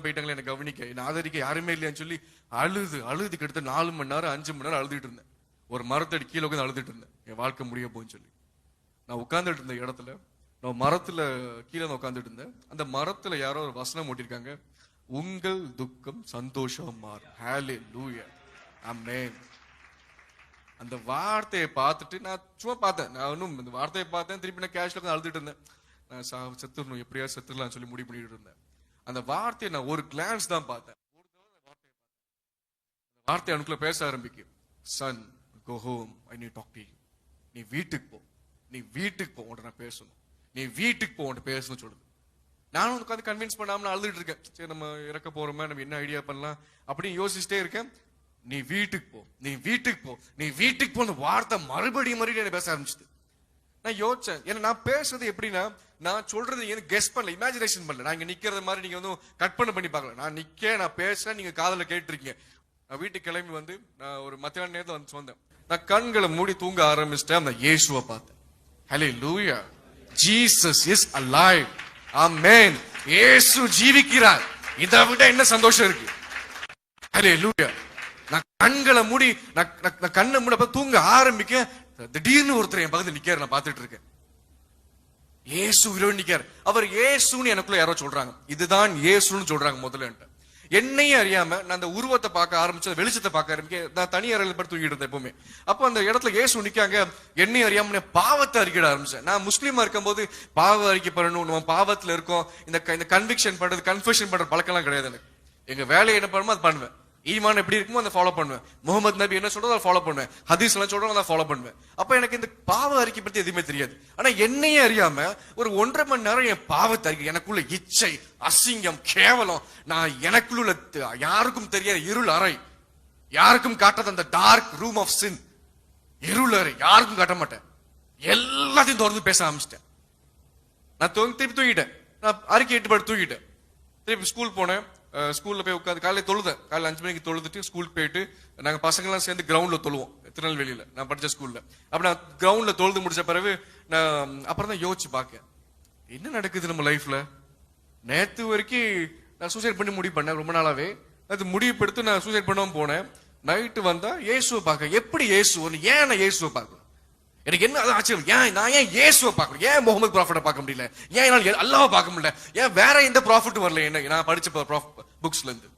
போயிட்டாங்களே என்ன கவனிக்க, என்ன ஆதரிக்க யாருமே இல்லையான்னு சொல்லி அழுது கிட்ட 4 மணி நேரம் 5 மணி நேரம் அழுதுட்டு இருந்தேன். ஒரு மரத்தடி கீழே உட்காந்து அழுதுட்டு இருந்தேன், என் வாழ்க்கை முடிய போன்னு சொல்லி. நான் உட்கார்ந்துட்டு இருந்த இடத்துல, நான் மரத்துல கீழே உட்காந்துட்டு இருந்தேன். அந்த மரத்துல யாரோ ஒரு வசனம் ஓட்டிருக்காங்க, உங்கள் துக்கம் சந்தோஷம் மாறும். ஹல்லேலூயா, ஆமென். அந்த வார்த்தையை பார்த்துட்டு நான் சும்மா பார்த்தேன். நான் இன்னும் இந்த வார்த்தையை பார்த்தேன், திருப்பி நான் கேஷ்ல உட்காந்து அழுதுட்டு இருந்தேன். நான் செத்துடணும், எப்படியா செத்துடலாம்னு சொல்லி முடிவு பண்ணிட்டு இருந்தேன். அந்த வார்த்தையை நான் ஒரு கிளான்ஸ் தான் பார்த்தேன். வார்த்தை எனக்குள்ள பேச ஆரம்பிக்கும், son go home, I need talk to you. நீ வீட்டுக்கு போ, நீ வீட்டுக்கு போ, உன்கிட்ட நான் பேசணும், நீ வீட்டுக்கு போ, உன்கிட்ட பேசணும் சொல்லுது. நானும் உட்காந்து கன்வின்ஸ் பண்ணாம அழுதுட்டு இருக்கேன். சரி, நம்ம இறக்க போறோமே, நம்ம என்ன ஐடியா பண்ணலாம் அப்படின்னு யோசிச்சுட்டே இருக்கேன். நீ வீட்டுக்கு போ, நீ வீட்டுக்கு போ, நீ வீட்டுக்கு போ, அந்த வார்த்தை மறுபடியும் என்ன பேச ஆரம்பிச்சுது. நான் யோசிச்சேன், ஏன்னா நான் பேசுறது எப்படின்னா, நான் சொல்றது கெஸ் பண்ணல, இமேஜினேஷன் பண்ணல. நான் இங்க நிக்கிறது மாதிரி நீங்க வந்து கற்பனை பண்ணி பார்க்கல. நான் பேசுறேன், நீங்க காதல கேட்டிருக்கீங்க. நான் வீட்டுக்கு கிளம்பி வந்து நான் ஒரு மத்தியான நேரத்துல வந்து வந்தேன். நான் கண்களை மூடி தூங்க ஆரம்பிச்சிட்டேன். நான் இயேசுவை பார்த்தேன். ஹல்லேலூயா, ஜீசஸ் இஸ் அலைவ். ஆமென். இயேசு ஜீவிக்கிறார். இதை விட என்ன சந்தோஷம் இருக்கு? ஹல்லேலூயா. நான் கண்களை மூடி நான் கண்ணை மூட தூங்க ஆரம்பிக்க, திடீர்னு ஒருத்தர் என் பக்கத்துல நிக்காரு. நான் பார்த்துட்டு இருக்கேன், இயேசு உயிரோடு நிக்கார். அவர் இயேசுன்னு எனக்குள்ள யாரோ சொல்றாங்க, இதுதான் இயேசுன்னு சொல்றாங்க முதல்ல. என்னையும் அறியாம நான் அந்த உருவத்தை பார்க்க ஆரம்பிச்சேன், வெளிச்சத்தை பார்க்க ஆரம்பிக்க. நான் தனி அறையில் படுத்து தூங்கிட்டு இருந்தேன் எப்பவுமே. அப்போ அந்த இடத்துல இயேசு நிக்காங்க. என்னையும் அறியாம பாவத்தை அறிக்கிட ஆரம்பிச்சேன். நான் முஸ்லீமா இருக்கும் போது பாவ அறிக்கை பண்ணணும், நம்ம பாவத்துல இருக்கோம், இந்த கன்விக்ஷன் பண்றது, கன்ஃபெஷன் பண்ற பழக்கம் எல்லாம் கிடையாது எனக்கு. எங்க வேலையை என்ன பண்ணுமோ அது பண்ணுவேன். ஈமான் எப்படி இருக்குமோ அதை ஃபாலோ பண்ணுவேன். முகமது நபி என்ன சொல்றதோ அதை ஃபாலோ பண்ணுவேன். ஹதீஸ் எல்லாம் சொல்றோம் அதை ஃபாலோ பண்ணுவேன். அப்ப எனக்கு இந்த பாவ அறிக்கை பத்தி எதுவுமே தெரியாது. ஆனா என்னையே அறியாம ஒரு 1.5 மணி நேரம் என் பாவத்தை அறிக்கை, எனக்குள்ள இச்சை, அசிங்கம், கேவலம், நான் எனக்குள்ள யாருக்கும் தெரியாத இருள் அறை, யாருக்கும் காட்டாத அந்த டார்க் ரூம் ஆஃப் சின், இருள் அறை, யாருக்கும் காட்ட மாட்டேன், எல்லாத்தையும் தொடர்ந்து பேச ஆரம்பிச்சிட்டேன். நான் திருப்பி தூங்கிட்டேன். நான் அறிக்கை 8 படி தூங்கிட்டேன். திருப்பி ஸ்கூல் போனேன். ஸ்கூல்ல போய் உட்காந்து காலையில தொழுதேன். காலையில் 5 மணிக்கு தொழுதுட்டு ஸ்கூலுக்கு போயிட்டு நாங்க பசங்க எல்லாம் சேர்ந்து கிரவுண்ட்ல தொழுவோம், திருநெல்வேலியில நான் படிச்ச ஸ்கூல்ல. அப்ப நான் கிரவுண்ட்ல தொழுது முடிச்ச பிறகு நான் அப்புறம் தான் யோசிச்சு பார்க்கேன், என்ன நடக்குது நம்ம லைஃப்ல. நேத்து வரைக்கும் நான் சூசைட் பண்ணி முடிவு பண்ணேன் ரொம்ப நாளாவே. அது முடிவு எடுத்து நான் சூசைட் பண்ணாம போனேன். நைட்டு வந்தா இயேசுவை பார்க்க, எப்படி இயேசு, ஏன் நான் இயேசுவை பார்க்கணும்? எனக்கு என்ன ஆச்சரியம், நான் ஏன் இயேசுவை பார்க்கணும், ஏன் முகமது ப்ராஃபிட்டை பார்க்க முடியல, ஏன் என்னால் அல்லாஹ்வை பார்க்க முடியல, ஏன் வேற எந்த ப்ராஃபிட்டும் வரல என்ன நான் படிச்ச புக்ஸ்ல இருந்து.